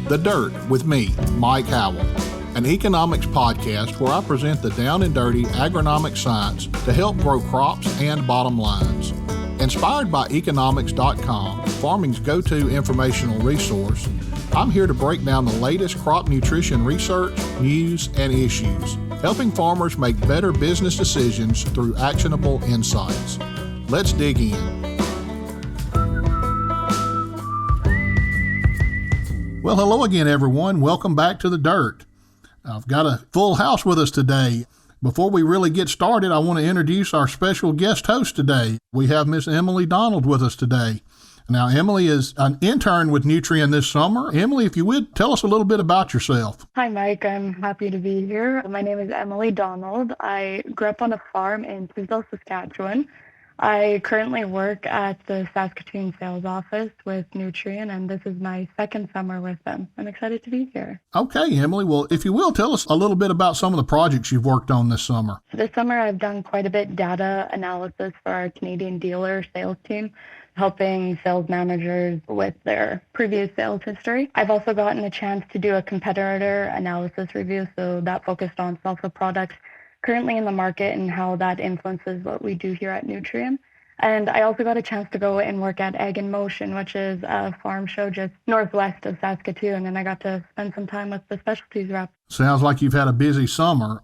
The Dirt with me, Mike Howell, an economics podcast where I present the down and dirty agronomic science to help grow crops and bottom lines. Inspired by economics.com, farming's go-to informational resource, I'm here to break down the latest crop nutrition research, news, and issues, helping farmers make better business decisions through actionable insights. Let's dig in. Well, hello again, everyone. Welcome back to The Dirt. I've got a full house with us today. Before we really get started, I want to introduce our special guest host today. We have Miss Emily Donald with us today. Now, Emily is an intern with Nutrien this summer. Emily, if you would, tell us a little bit about yourself. Hi, Mike. I'm happy to be here. My name is Emily Donald. I grew up on a farm in Tisdale, Saskatchewan. I currently work at the Saskatoon sales office with Nutrien, and this is my second summer with them. I'm excited to be here. Okay, Emily. Well, if you will, tell us a little bit about some of the projects you've worked on this summer. This summer, I've done quite a bit data analysis for our Canadian dealer sales team, helping sales managers with their previous sales history. I've also gotten a chance to do a competitor analysis review, so that focused on sulfur products currently in the market and how that influences what we do here at Nutrien. And I also got a chance to go and work at Ag in Motion, which is a farm show just northwest of Saskatoon, and I got to spend some time with the specialties rep. Sounds like you've had a busy summer.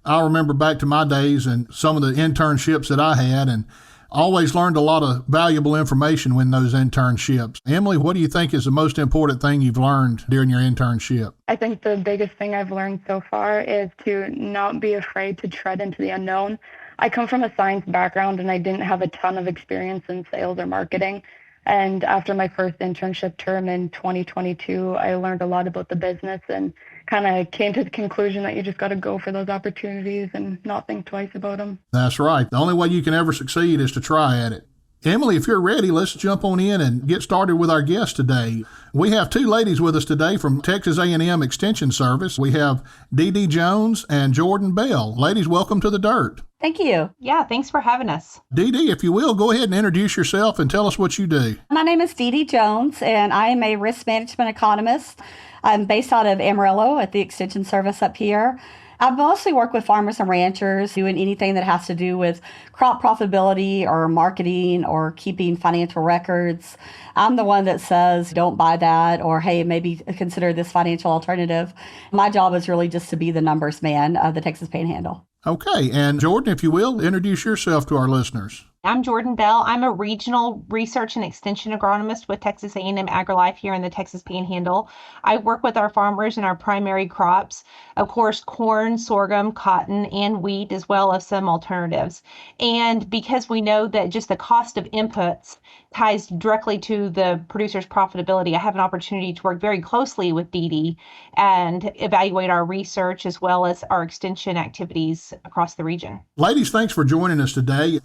I remember back to my days and some of the internships that I had, and always learned a lot of valuable information in those internships. Emily, what do you think is the most important thing you've learned during your internship? I think the biggest thing I've learned so far is to not be afraid to tread into the unknown. I come from a science background and I didn't have a ton of experience in sales or marketing. And after my first internship term in 2022, I learned a lot about the business and kind of came to the conclusion that you just got to go for those opportunities and not think twice about them. That's right. The only way you can ever succeed is to try at it. Emily, if you're ready, let's jump on in and get started with our guest today. We have two ladies with us today from Texas A&M Extension Service. We have DeDe Jones and Jourdan Bell. Ladies, welcome to The Dirt. Thank you. Yeah, thanks for having us. DeDe, if you will, go ahead and introduce yourself and tell us what you do. My name is DeDe Jones, and I am a risk management economist. I'm based out of Amarillo at the Extension Service up here. I mostly work with farmers and ranchers doing anything that has to do with crop profitability or marketing or keeping financial records. I'm the one that says, don't buy that, or hey, maybe consider this financial alternative. My job is really just to be the numbers man of the Texas Panhandle. Okay, and Jourdan, if you will, introduce yourself to our listeners. I'm Jourdan Bell. I'm a regional research and extension agronomist with Texas A&M AgriLife here in the Texas Panhandle. I work with our farmers in our primary crops, of course, corn, sorghum, cotton, and wheat, as well as some alternatives. And because we know that just the cost of inputs ties directly to the producer's profitability, I have an opportunity to work very closely with DeDe and evaluate our research as well as our extension activities across the region. Ladies, thanks for joining us today.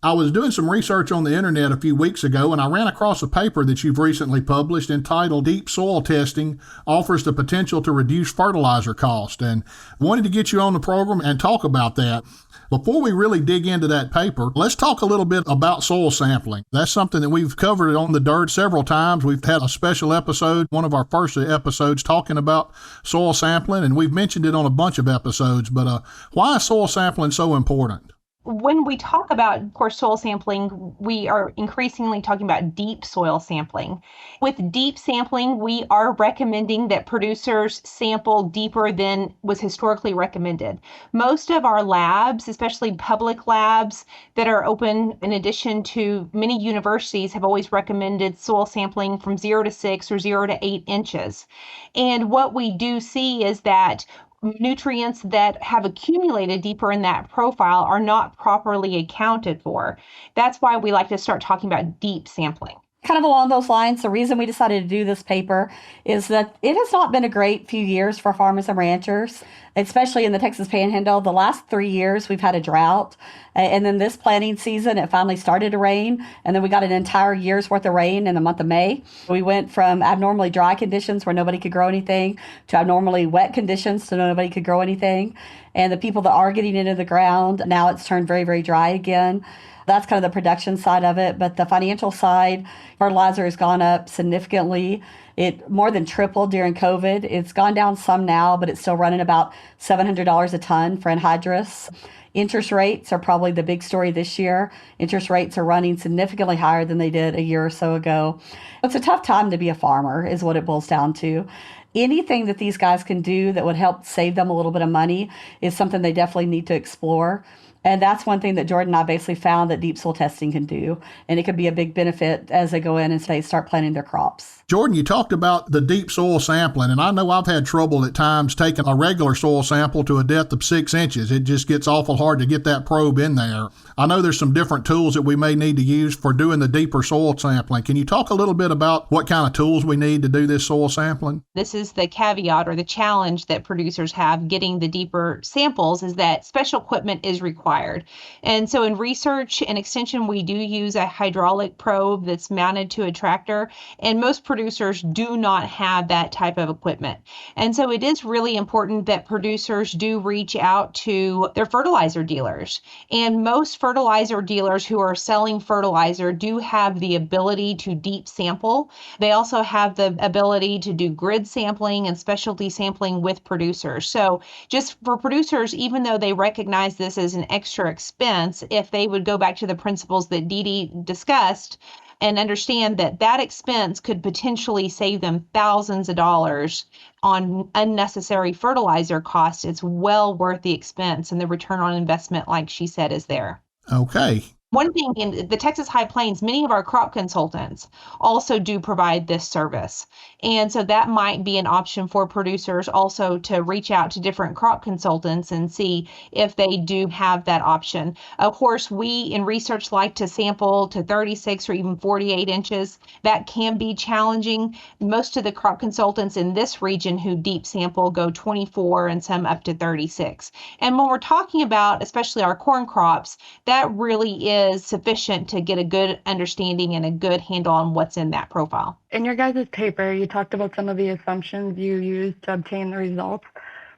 I was doing some research on the internet a few weeks ago, and I ran across a paper that you've recently published entitled Deep Soil Testing Offers the Potential to Reduce Fertilizer Cost, and wanted to get you on the program and talk about that. Before we really dig into that paper, let's talk a little bit about soil sampling. That's something that we've covered on The Dirt several times. We've had a special episode, one of our first episodes, talking about soil sampling, and we've mentioned it on a bunch of episodes, but why is soil sampling so important? When we talk about, of course, soil sampling, we are increasingly talking about deep soil sampling. With deep sampling, we are recommending that producers sample deeper than was historically recommended. Most of our labs, especially public labs that are open, in addition to many universities, have always recommended soil sampling from 0 to 6 or 0 to 8 inches. And what we do see is that nutrients that have accumulated deeper in that profile are not properly accounted for. That's why we like to start talking about deep sampling. Kind of along those lines, the reason we decided to do this paper is that it has not been a great few years for farmers and ranchers, especially in the Texas Panhandle. The last 3 years, we've had a drought. And then this planting season, it finally started to rain. And then we got an entire year's worth of rain in the month of May. We went from abnormally dry conditions where nobody could grow anything to abnormally wet conditions so nobody could grow anything. And the people that are getting into the ground, now it's turned very, very dry again. That's kind of the production side of it. But the financial side, fertilizer has gone up significantly. It more than tripled during COVID. It's gone down some now, but it's still running about $700 a ton for anhydrous. Interest rates are probably the big story this year. Interest rates are running significantly higher than they did a year or so ago. It's a tough time to be a farmer, is what it boils down to. Anything that these guys can do that would help save them a little bit of money is something they definitely need to explore. And that's one thing that Jourdan and I basically found that deep soil testing can do. And it could be a big benefit as they go in and they start planting their crops. Jourdan, you talked about the deep soil sampling, and I know I've had trouble at times taking a regular soil sample to a depth of 6 inches. It just gets awful hard to get that probe in there. I know there's some different tools that we may need to use for doing the deeper soil sampling. Can you talk a little bit about what kind of tools we need to do this soil sampling? This is the caveat or the challenge that producers have getting the deeper samples, is that special equipment is required. And so in research and extension, we do use a hydraulic probe that's mounted to a tractor, and most producers do not have that type of equipment. And so it is really important that producers do reach out to their fertilizer dealers. And most fertilizer dealers who are selling fertilizer do have the ability to deep sample. They also have the ability to do grid sampling and specialty sampling with producers. So just for producers, even though they recognize this as an extra expense, if they would go back to the principles that DeDe discussed, and understand that that expense could potentially save them thousands of dollars on unnecessary fertilizer costs, it's well worth the expense, and the return on investment, like she said, is there. Okay. One thing in the Texas High Plains, many of our crop consultants also do provide this service. And so that might be an option for producers also to reach out to different crop consultants and see if they do have that option. Of course, we in research like to sample to 36 or even 48 inches. That can be challenging. Most of the crop consultants in this region who deep sample go 24 and some up to 36. And when we're talking about especially our corn crops, that really is sufficient to get a good understanding and a good handle on what's in that profile. In your guys' paper, you talked about some of the assumptions you used to obtain the results.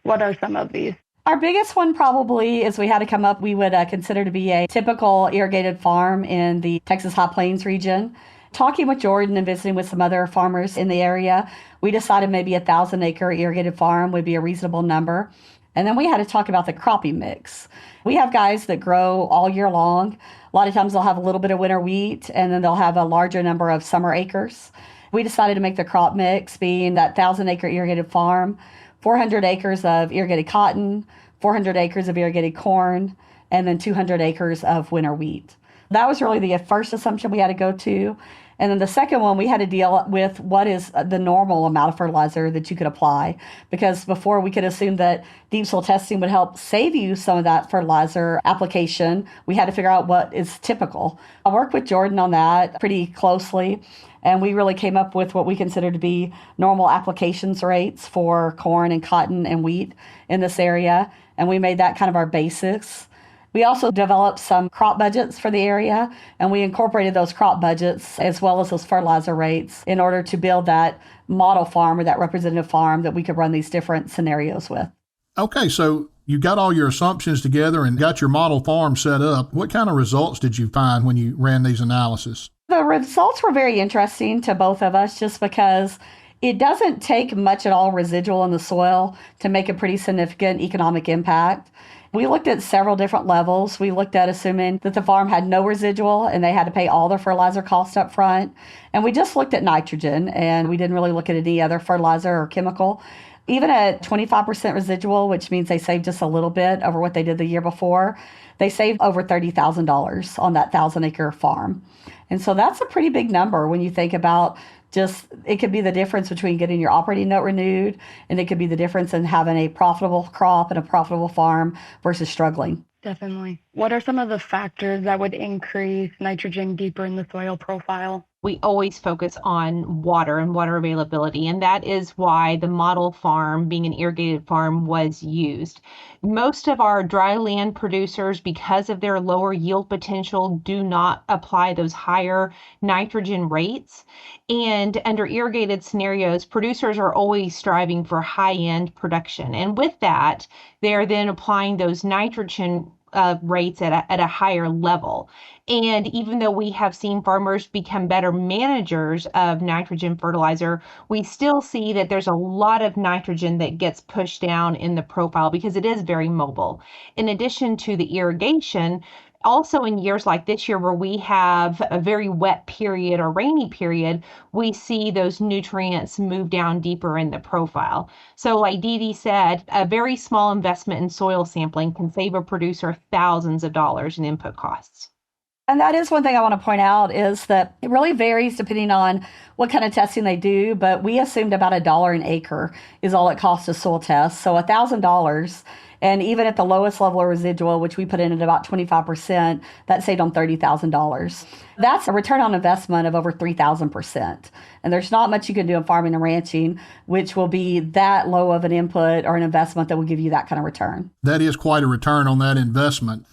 What are some of these? Our biggest one probably is we had to come up, we would consider to be a typical irrigated farm in the Texas High Plains region. Talking with Jourdan and visiting with some other farmers in the area, we decided maybe 1,000-acre irrigated farm would be a reasonable number. And then we had to talk about the cropping mix. We have guys that grow all year long. A lot of times they'll have a little bit of winter wheat, and then they'll have a larger number of summer acres. We decided to make the crop mix being that 1,000-acre irrigated farm, 400 acres of irrigated cotton, 400 acres of irrigated corn, and then 200 acres of winter wheat. That was really the first assumption we had to go to. And then the second one, we had to deal with what is the normal amount of fertilizer that you could apply. Because before we could assume that deep soil testing would help save you some of that fertilizer application, we had to figure out what is typical. I worked with Jourdan on that pretty closely, and we really came up with what we consider to be normal applications rates for corn and cotton and wheat in this area. And we made that kind of our basics. We also developed some crop budgets for the area, and we incorporated those crop budgets as well as those fertilizer rates in order to build that model farm or that representative farm that we could run these different scenarios with. Okay, so you got all your assumptions together and got your model farm set up. What kind of results did you find when you ran these analyses? The results were very interesting to both of us just because it doesn't take much at all residual in the soil to make a pretty significant economic impact. We looked at several different levels. We looked at assuming that the farm had no residual and they had to pay all their fertilizer costs up front. And we just looked at nitrogen, and we didn't really look at any other fertilizer or chemical. Even at 25% residual, which means they saved just a little bit over what they did the year before, they saved over $30,000 on that 1,000-acre farm. And so that's a pretty big number when you think about just, it could be the difference between getting your operating note renewed, and it could be the difference in having a profitable crop and a profitable farm versus struggling. Definitely. What are some of the factors that would increase nitrogen deeper in the soil profile? we always focus on water and water availability. And that is why the model farm, being an irrigated farm, was used. Most of our dry land producers, because of their lower yield potential, do not apply those higher nitrogen rates. And under irrigated scenarios, producers are always striving for high-end production. And with that, they're then applying those nitrogen rates at a higher level. And even though we have seen farmers become better managers of nitrogen fertilizer, we still see that there's a lot of nitrogen that gets pushed down in the profile because it is very mobile. In addition to the irrigation, also in years like this year where we have a very wet period or rainy period, we see those nutrients move down deeper in the profile. So like DeDe said, a very small investment in soil sampling can save a producer thousands of dollars in input costs. And that is one thing I want to point out is that it really varies depending on what kind of testing they do, but we assumed about $1 an acre is all it costs to soil test. So $1,000, and even at the lowest level of residual, which we put in at about 25%, that saved on $30,000. That's a return on investment of over 3,000%. And there's not much you can do in farming and ranching, which will be that low of an input or an investment that will give you that kind of return. That is quite a return on that investment.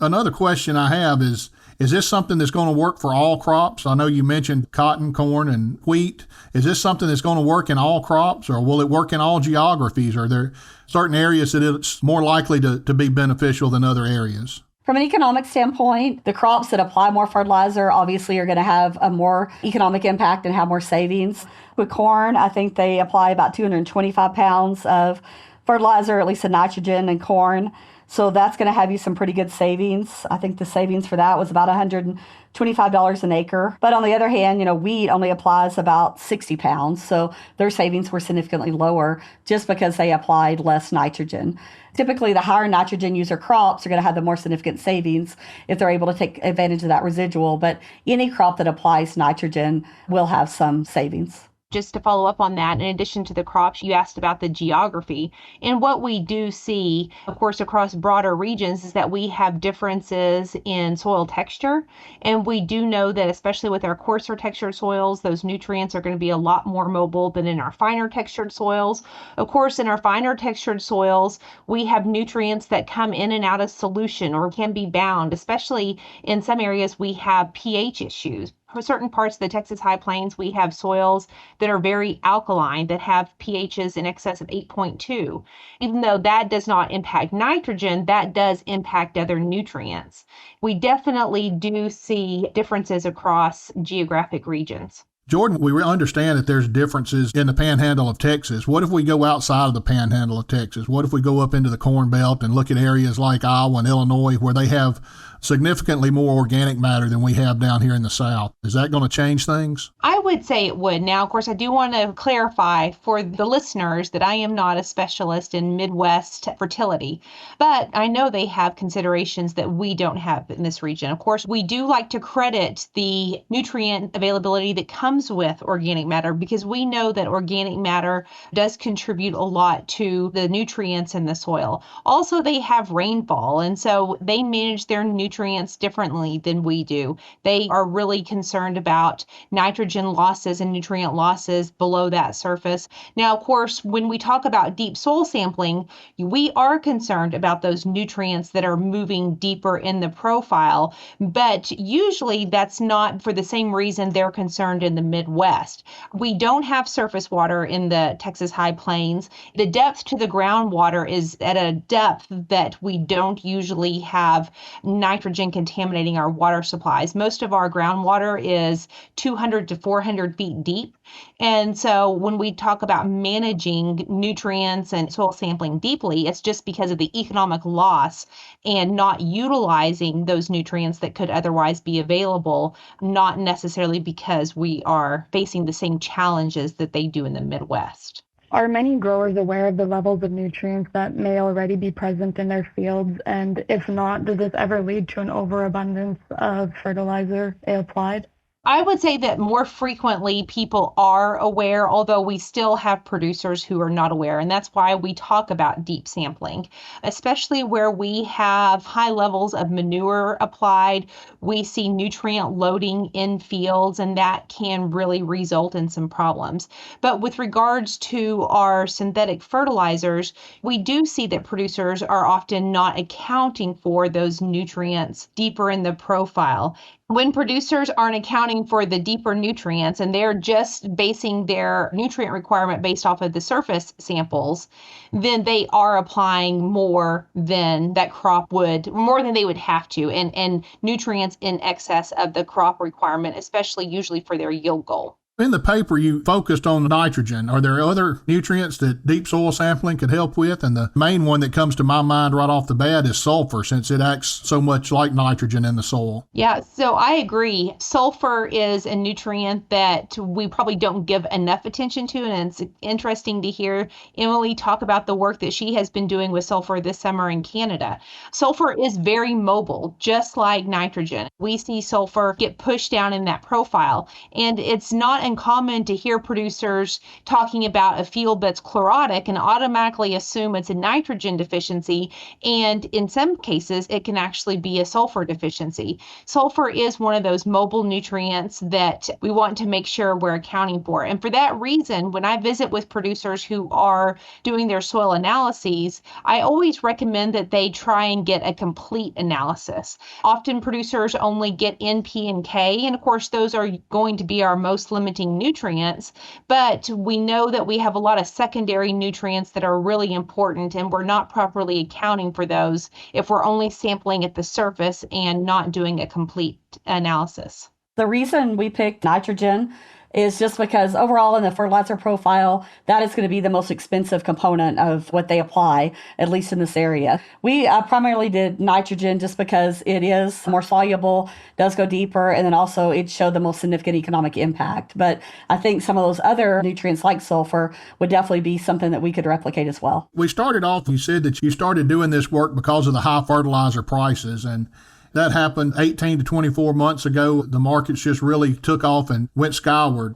Another question I have is this something that's going to work for all crops? I know you mentioned cotton, corn, and wheat. Is this something that's going to work in all crops, or will it work in all geographies? Are there certain areas that it's more likely to be beneficial than other areas? From an economic standpoint, the crops that apply more fertilizer obviously are going to have a more economic impact and have more savings. With corn, I think they apply about 225 pounds of fertilizer, at least of nitrogen in corn. So that's going to have you some pretty good savings. I think the savings for that was about $125 an acre. But on the other hand, wheat only applies about 60 pounds. So their savings were significantly lower just because they applied less nitrogen. Typically, the higher nitrogen user crops are going to have the more significant savings if they're able to take advantage of that residual. But any crop that applies nitrogen will have some savings. Just to follow up on that, in addition to the crops, you asked about the geography. And what we do see, of course, across broader regions is that we have differences in soil texture. And we do know that, especially with our coarser textured soils, those nutrients are going to be a lot more mobile than in our finer textured soils. Of course, in our finer textured soils, we have nutrients that come in and out of solution or can be bound, especially in some areas we have pH issues. For certain parts of the Texas High Plains, we have soils that are very alkaline, that have pHs in excess of 8.2. Even though that does not impact nitrogen, that does impact other nutrients. We definitely do see differences across geographic regions. Jourdan, we understand that there's differences in the panhandle of Texas. What if we go outside of the panhandle of Texas? What if we go up into the Corn Belt and look at areas like Iowa and Illinois where they have significantly more organic matter than we have down here in the South? Is that going to change things? I would say it would. Now, of course, I do want to clarify for the listeners that I am not a specialist in Midwest fertility, but I know they have considerations that we don't have in this region. Of course, we do like to credit the nutrient availability that comes with organic matter because we know that organic matter does contribute a lot to the nutrients in the soil. Also, they have rainfall, and so they manage their nutrients differently than we do. They are really concerned about nitrogen losses and nutrient losses below that surface. Now, of course, when we talk about deep soil sampling, we are concerned about those nutrients that are moving deeper in the profile, but usually that's not for the same reason they're concerned in the Midwest. We don't have surface water in the Texas High Plains. The depth to the groundwater is at a depth that we don't usually have nitrogen contaminating our water supplies. Most of our groundwater is 200 to 400 feet deep. And so when we talk about managing nutrients and soil sampling deeply, it's just because of the economic loss and not utilizing those nutrients that could otherwise be available, not necessarily because we are facing the same challenges that they do in the Midwest. Are many growers aware of the levels of nutrients that may already be present in their fields? And if not, does this ever lead to an overabundance of fertilizer applied? I would say that more frequently people are aware, although we still have producers who are not aware. And that's why we talk about deep sampling, especially where we have high levels of manure applied. We see nutrient loading in fields, and that can really result in some problems. But with regards to our synthetic fertilizers, we do see that producers are often not accounting for those nutrients deeper in the profile. When producers aren't accounting for the deeper nutrients and they're just basing their nutrient requirement based off of the surface samples, then they are applying more than that crop would, more than they would have to, and nutrients in excess of the crop requirement, especially usually for their yield goal. In the paper, you focused on nitrogen. Are there other nutrients that deep soil sampling could help with? And the main one that comes to my mind right off the bat is sulfur, since it acts so much like nitrogen in the soil. Yeah, so I agree. Sulfur is a nutrient that we probably don't give enough attention to, and it's interesting to hear Emily talk about the work that she has been doing with sulfur this summer in Canada. Sulfur is very mobile, just like nitrogen. We see sulfur get pushed down in that profile, and it's not uncommon to hear producers talking about a field that's chlorotic and automatically assume it's a nitrogen deficiency, and in some cases it can actually be a sulfur deficiency. Sulfur is one of those mobile nutrients that we want to make sure we're accounting for. And for that reason, when I visit with producers who are doing their soil analyses, I always recommend that they try and get a complete analysis. Often producers only get N, P, and K, and of course those are going to be our most limiting nutrients, but we know that we have a lot of secondary nutrients that are really important, and we're not properly accounting for those if we're only sampling at the surface and not doing a complete analysis. The reason we picked nitrogen is just because overall in the fertilizer profile, that is going to be the most expensive component of what they apply, at least in this area. We primarily did nitrogen just because it is more soluble, does go deeper, and then also it showed the most significant economic impact. But I think some of those other nutrients like sulfur would definitely be something that we could replicate as well. We started off, you said that you started doing this work because of the high fertilizer prices, and that happened 18 to 24 months ago. The markets just really took off and went skyward.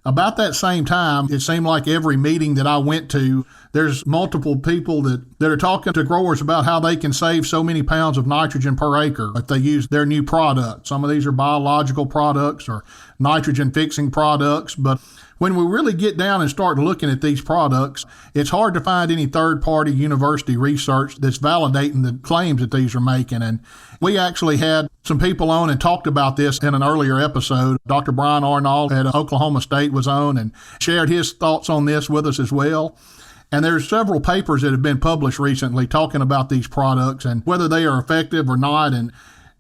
About that same time, it seemed like every meeting that I went to, there's multiple people that are talking to growers about how they can save so many pounds of nitrogen per acre if they use their new product. Some of these are biological products or nitrogen fixing products, but when we really get down and start looking at these products, it's hard to find any third-party university research that's validating the claims that these are making. And we actually had some people on and talked about this in an earlier episode. Dr. Brian Arnold at Oklahoma State was on and shared his thoughts on this with us as well. And there's several papers that have been published recently talking about these products and whether they are effective or not. And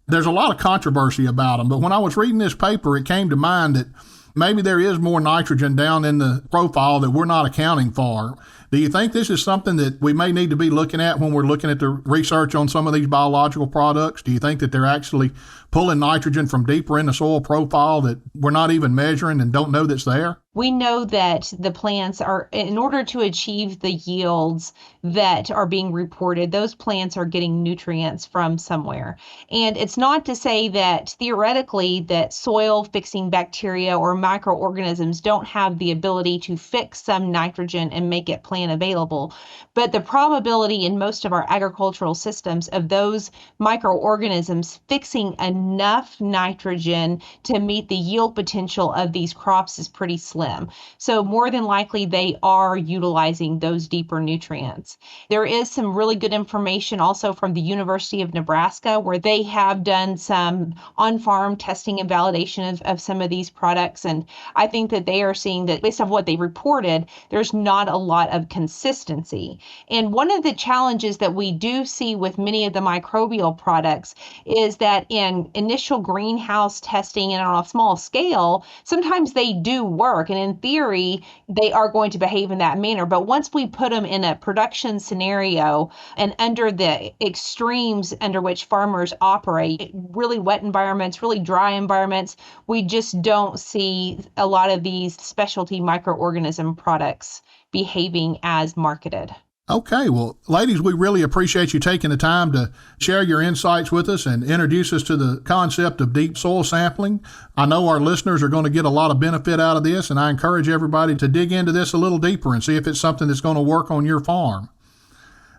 there's a lot of controversy about them. But when I was reading this paper, it came to mind that maybe there is more nitrogen down in the profile that we're not accounting for. Do you think this is something that we may need to be looking at when we're looking at the research on some of these biological products? Do you think that they're actually pulling nitrogen from deeper in the soil profile that we're not even measuring and don't know that's there? We know that the plants are, in order to achieve the yields that are being reported, those plants are getting nutrients from somewhere. And it's not to say that theoretically that soil fixing bacteria or microorganisms don't have the ability to fix some nitrogen and make it plant available. But the probability in most of our agricultural systems of those microorganisms fixing enough nitrogen to meet the yield potential of these crops is pretty slim. So more than likely they are utilizing those deeper nutrients. There is some really good information also from the University of Nebraska where they have done some on-farm testing and validation of some of these products. And I think that they are seeing that based on what they reported, there's not a lot of consistency. And one of the challenges that we do see with many of the microbial products is that in initial greenhouse testing and on a small scale, sometimes they do work. And in theory, they are going to behave in that manner. But once we put them in a production scenario and under the extremes under which farmers operate, really wet environments, really dry environments, we just don't see a lot of these specialty microorganism products behaving as marketed. Okay, well, ladies, we really appreciate you taking the time to share your insights with us and introduce us to the concept of deep soil sampling. I know our listeners are going to get a lot of benefit out of this, and I encourage everybody to dig into this a little deeper and see if it's something that's going to work on your farm.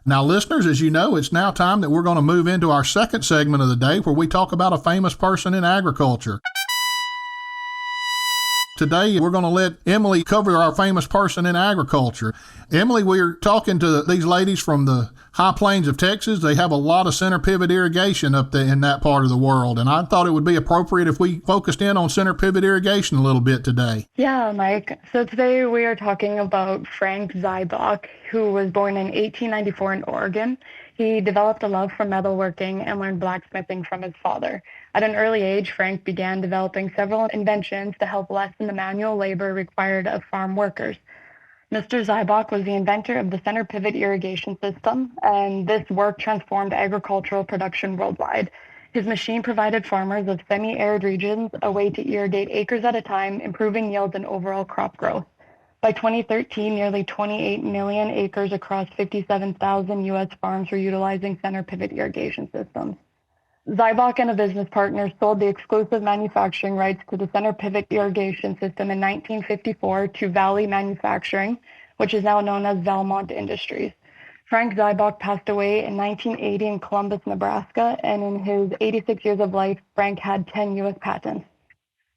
Now, listeners, as you know, it's now time that we're going to move into our second segment of the day where we talk about a famous person in agriculture. Today, we're going to let Emily cover our famous person in agriculture. Emily, we're talking to these ladies from the high plains of Texas. They have a lot of center pivot irrigation up there in that part of the world, and I thought it would be appropriate if we focused in on center pivot irrigation a little bit today. Yeah, Mike. So today we are talking about Frank Zybach, who was born in 1894 in Oregon. He developed a love for metalworking and learned blacksmithing from his father. At an early age, Frank began developing several inventions to help lessen the manual labor required of farm workers. Mr. Zybach was the inventor of the center pivot irrigation system, and this work transformed agricultural production worldwide. His machine provided farmers of semi-arid regions a way to irrigate acres at a time, improving yields and overall crop growth. By 2013, nearly 28 million acres across 57,000 U.S. farms were utilizing center pivot irrigation systems. Zybach and a business partner sold the exclusive manufacturing rights to the center pivot irrigation system in 1954 to Valley Manufacturing, which is now known as Valmont Industries. Frank Zybach passed away in 1980 in Columbus, Nebraska, and in his 86 years of life, Frank had 10 U.S. patents.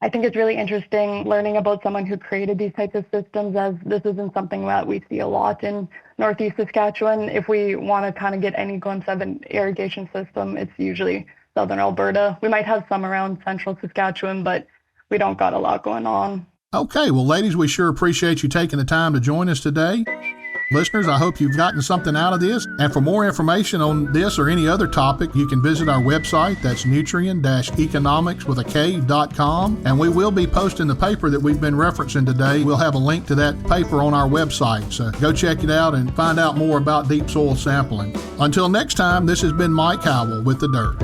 I think it's really interesting learning about someone who created these types of systems, as this isn't something that we see a lot in Northeast Saskatchewan. If we want to kind of get any glimpse of an irrigation system, it's usually Southern Alberta. We might have some around Central Saskatchewan, but we don't got a lot going on. Okay, well, ladies, we sure appreciate you taking the time to join us today. Listeners, I hope you've gotten something out of this. And for more information on this or any other topic, you can visit our website. That's nutrient-economics.com. And we will be posting the paper that we've been referencing today. We'll have a link to that paper on our website. So go check it out and find out more about deep soil sampling. Until next time, this has been Mike Howell with The Dirt.